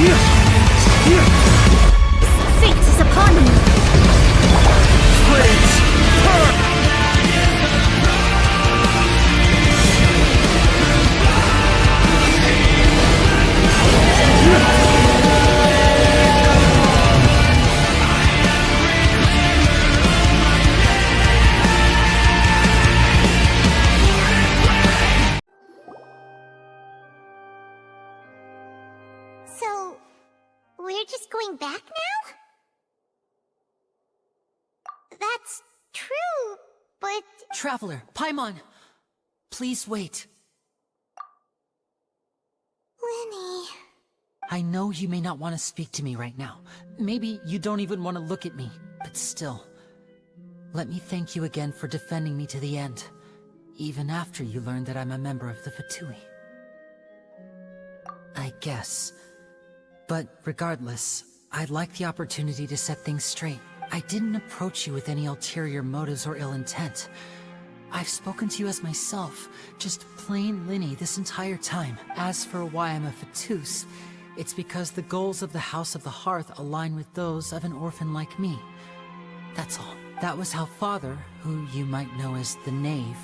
Fate is upon me! So, we're just going back now? That's true, but... Traveler, Paimon! Please wait. Lyney... I know you may not want to speak to me right now. Maybe you don't even want to look at me, but still. Let me thank you again for defending me to the end, even after you learned that I'm a member of the Fatui. I guess. But regardless, I'd like the opportunity to set things straight. I didn't approach you with any ulterior motives or ill intent. I've spoken to you as myself, just plain Lyney this entire time. As for why I'm a Fatus, it's because the goals of the House of the Hearth align with those of an orphan like me. That's all. That was how Father, who you might know as the Knave,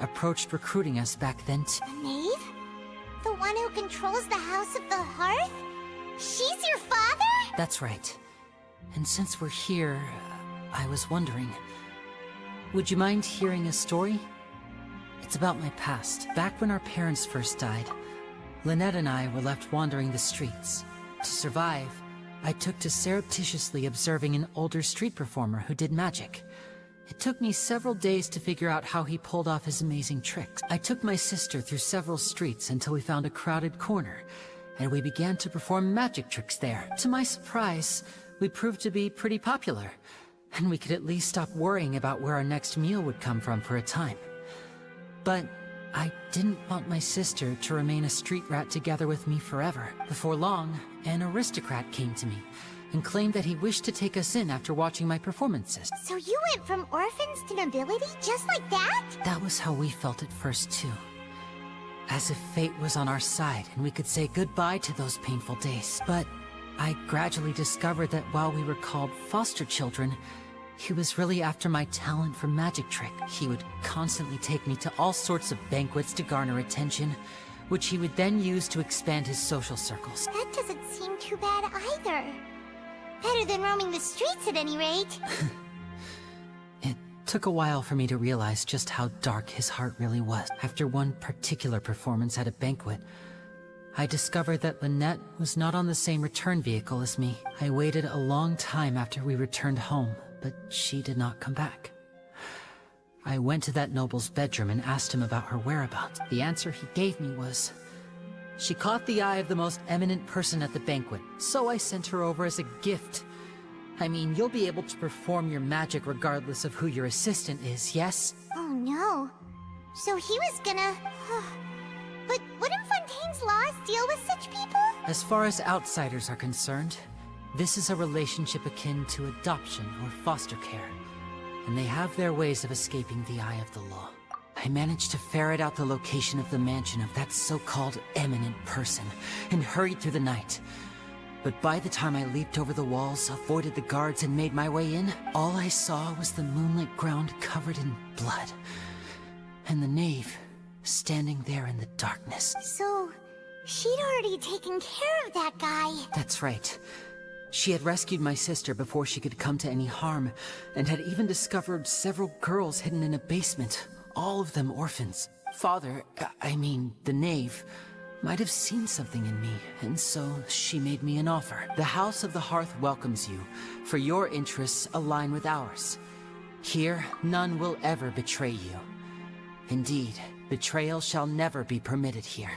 approached recruiting us back then The Knave? The one who controls the House of the Hearth? She's your father? That's right. And since we're here, I was wondering, would you mind hearing a story? It's about my past. Back when our parents first died, Lynette and I were left wandering the streets. To survive, I took to surreptitiously observing an older street performer who did magic. It took me several days to figure out how he pulled off his amazing tricks. I took my sister through several streets until we found a crowded corner, and we began to perform magic tricks there. To my surprise, we proved to be pretty popular, and we could at least stop worrying about where our next meal would come from for a time. But I didn't want my sister to remain a street rat together with me forever. Before long, an aristocrat came to me and claimed that he wished to take us in after watching my performances. So you went from orphans to nobility just like that? That was how we felt at first too. As if fate was on our side and we could say goodbye to those painful days. But I gradually discovered that while we were called foster children, he was really after my talent for magic trick. He would constantly take me to all sorts of banquets to garner attention, which he would then use to expand his social circles. That doesn't seem too bad either. Better than roaming the streets at any rate. It took a while for me to realize just how dark his heart really was. After one particular performance at a banquet, I discovered that Lynette was not on the same return vehicle as me. I waited a long time after we returned home, but she did not come back. I went to that noble's bedroom and asked him about her whereabouts. The answer he gave me was, she caught the eye of the most eminent person at the banquet, so I sent her over as a gift. I mean, you'll be able to perform your magic regardless of who your assistant is, yes? Oh no. So he was gonna... But wouldn't Fontaine's laws deal with such people? As far as outsiders are concerned, this is a relationship akin to adoption or foster care, and they have their ways of escaping the eye of the law. I managed to ferret out the location of the mansion of that so-called eminent person, and hurried through the night. But by the time I leaped over the walls, avoided the guards, and made my way in, all I saw was the moonlit ground covered in blood, and the knave standing there in the darkness. So, she'd already taken care of that guy. That's right. She had rescued my sister before she could come to any harm, and had even discovered several girls hidden in a basement, all of them orphans. Father, I mean, the knave, might have seen something in me, and so she made me an offer. The House of the Hearth welcomes you, for your interests align with ours. Here, none will ever betray you. Indeed, betrayal shall never be permitted here.